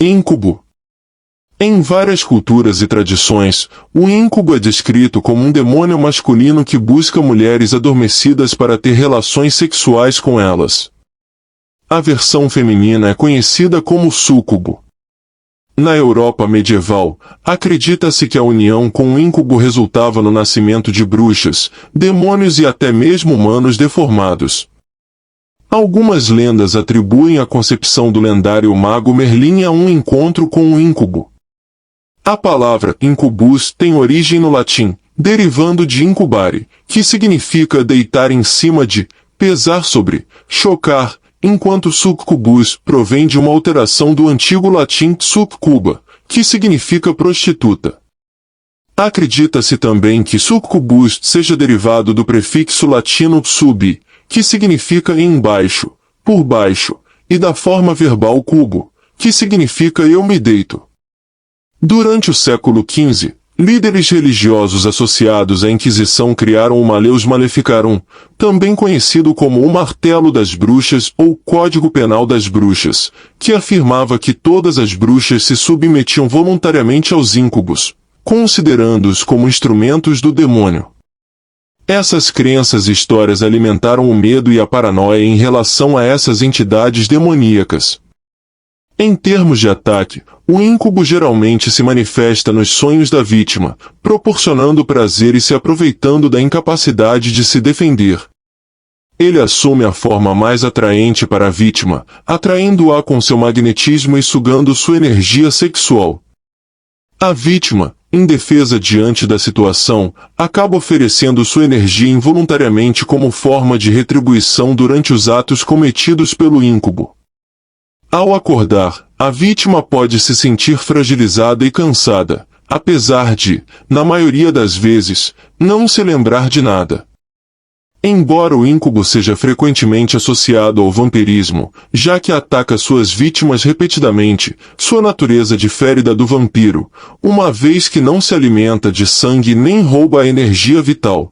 Incubo. Em várias culturas e tradições, o incubo é descrito como um demônio masculino que busca mulheres adormecidas para ter relações sexuais com elas. A versão feminina é conhecida como súcubo. Na Europa medieval, acredita-se que a união com o incubo resultava no nascimento de bruxas, demônios e até mesmo humanos deformados. Algumas lendas atribuem a concepção do lendário mago Merlin a um encontro com o incubo. A palavra incubus tem origem no latim, derivando de incubare, que significa deitar em cima de, pesar sobre, chocar, enquanto succubus provém de uma alteração do antigo latim succuba, que significa prostituta. Acredita-se também que succubus seja derivado do prefixo latino sub, que significa embaixo, por baixo, e da forma verbal cubo, que significa eu me deito. Durante o século XV, líderes religiosos associados à Inquisição criaram o Maleus Maleficarum, também conhecido como o Martelo das Bruxas ou Código Penal das Bruxas, que afirmava que todas as bruxas se submetiam voluntariamente aos íncubos, considerando-os como instrumentos do demônio. Essas crenças e histórias alimentaram o medo e a paranoia em relação a essas entidades demoníacas. Em termos de ataque, o incubo geralmente se manifesta nos sonhos da vítima, proporcionando prazer e se aproveitando da incapacidade de se defender. Ele assume a forma mais atraente para a vítima, atraindo-a com seu magnetismo e sugando sua energia sexual. A vítima, indefesa diante da situação, acaba oferecendo sua energia involuntariamente como forma de retribuição durante os atos cometidos pelo incubo. Ao acordar, a vítima pode se sentir fragilizada e cansada, apesar de, na maioria das vezes, não se lembrar de nada. Embora o incubo seja frequentemente associado ao vampirismo, já que ataca suas vítimas repetidamente, sua natureza difere da do vampiro, uma vez que não se alimenta de sangue nem rouba a energia vital.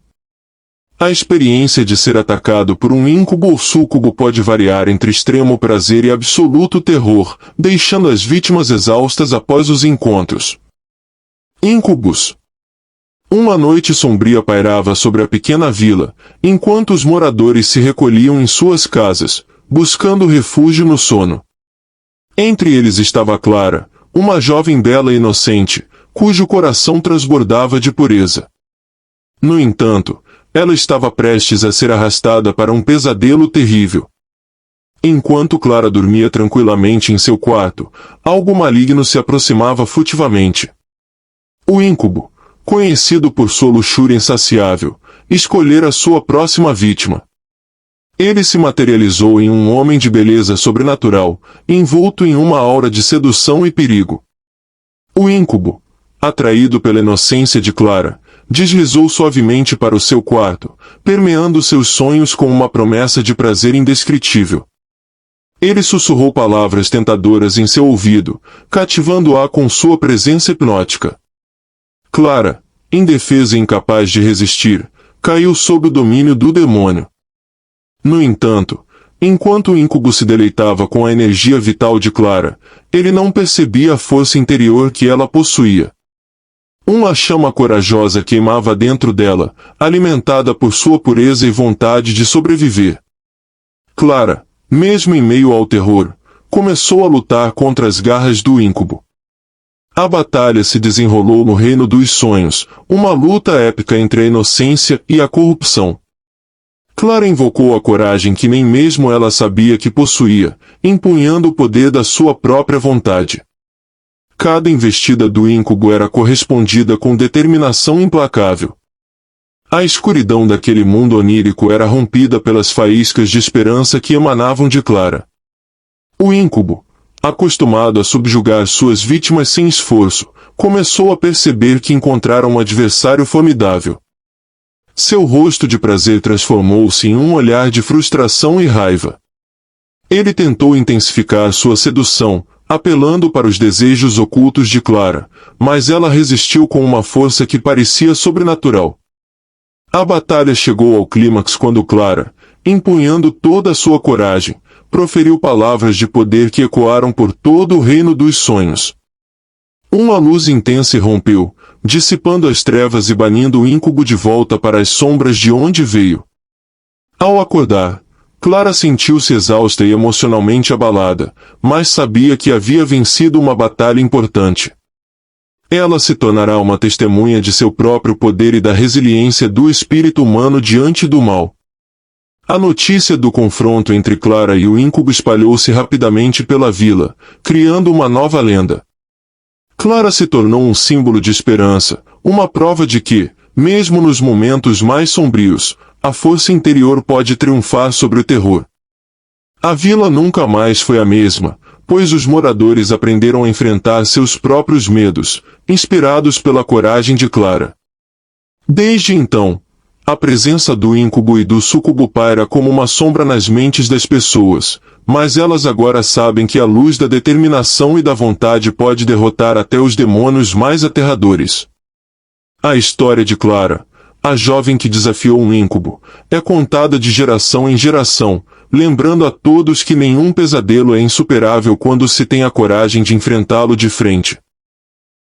A experiência de ser atacado por um incubo ou súcubo pode variar entre extremo prazer e absoluto terror, deixando as vítimas exaustas após os encontros. Incubus. Uma noite sombria pairava sobre a pequena vila, enquanto os moradores se recolhiam em suas casas, buscando refúgio no sono. Entre eles estava Clara, uma jovem bela e inocente, cujo coração transbordava de pureza. No entanto, ela estava prestes a ser arrastada para um pesadelo terrível. Enquanto Clara dormia tranquilamente em seu quarto, algo maligno se aproximava furtivamente. O incubo, conhecido por sua luxúria insaciável, escolhera sua próxima vítima. Ele se materializou em um homem de beleza sobrenatural, envolto em uma aura de sedução e perigo. O incubo, atraído pela inocência de Clara, deslizou suavemente para o seu quarto, permeando seus sonhos com uma promessa de prazer indescritível. Ele sussurrou palavras tentadoras em seu ouvido, cativando-a com sua presença hipnótica. Clara, indefesa e incapaz de resistir, caiu sob o domínio do demônio. No entanto, enquanto o incubo se deleitava com a energia vital de Clara, ele não percebia a força interior que ela possuía. Uma chama corajosa queimava dentro dela, alimentada por sua pureza e vontade de sobreviver. Clara, mesmo em meio ao terror, começou a lutar contra as garras do incubo. A batalha se desenrolou no reino dos sonhos, uma luta épica entre a inocência e a corrupção. Clara invocou a coragem que nem mesmo ela sabia que possuía, empunhando o poder da sua própria vontade. Cada investida do incubo era correspondida com determinação implacável. A escuridão daquele mundo onírico era rompida pelas faíscas de esperança que emanavam de Clara. O incubo, acostumado a subjugar suas vítimas sem esforço, começou a perceber que encontrara um adversário formidável. Seu rosto de prazer transformou-se em um olhar de frustração e raiva. Ele tentou intensificar sua sedução, apelando para os desejos ocultos de Clara, mas ela resistiu com uma força que parecia sobrenatural. A batalha chegou ao clímax quando Clara, empunhando toda a sua coragem, proferiu palavras de poder que ecoaram por todo o reino dos sonhos. Uma luz intensa irrompeu, dissipando as trevas e banindo o íncube de volta para as sombras de onde veio. Ao acordar, Clara sentiu-se exausta e emocionalmente abalada, mas sabia que havia vencido uma batalha importante. Ela se tornará uma testemunha de seu próprio poder e da resiliência do espírito humano diante do mal. A notícia do confronto entre Clara e o íncube espalhou-se rapidamente pela vila, criando uma nova lenda. Clara se tornou um símbolo de esperança, uma prova de que, mesmo nos momentos mais sombrios, a força interior pode triunfar sobre o terror. A vila nunca mais foi a mesma, pois os moradores aprenderam a enfrentar seus próprios medos, inspirados pela coragem de Clara. Desde então, a presença do íncube e do súcubo paira como uma sombra nas mentes das pessoas, mas elas agora sabem que a luz da determinação e da vontade pode derrotar até os demônios mais aterradores. A história de Clara, a jovem que desafiou um íncube, é contada de geração em geração, lembrando a todos que nenhum pesadelo é insuperável quando se tem a coragem de enfrentá-lo de frente.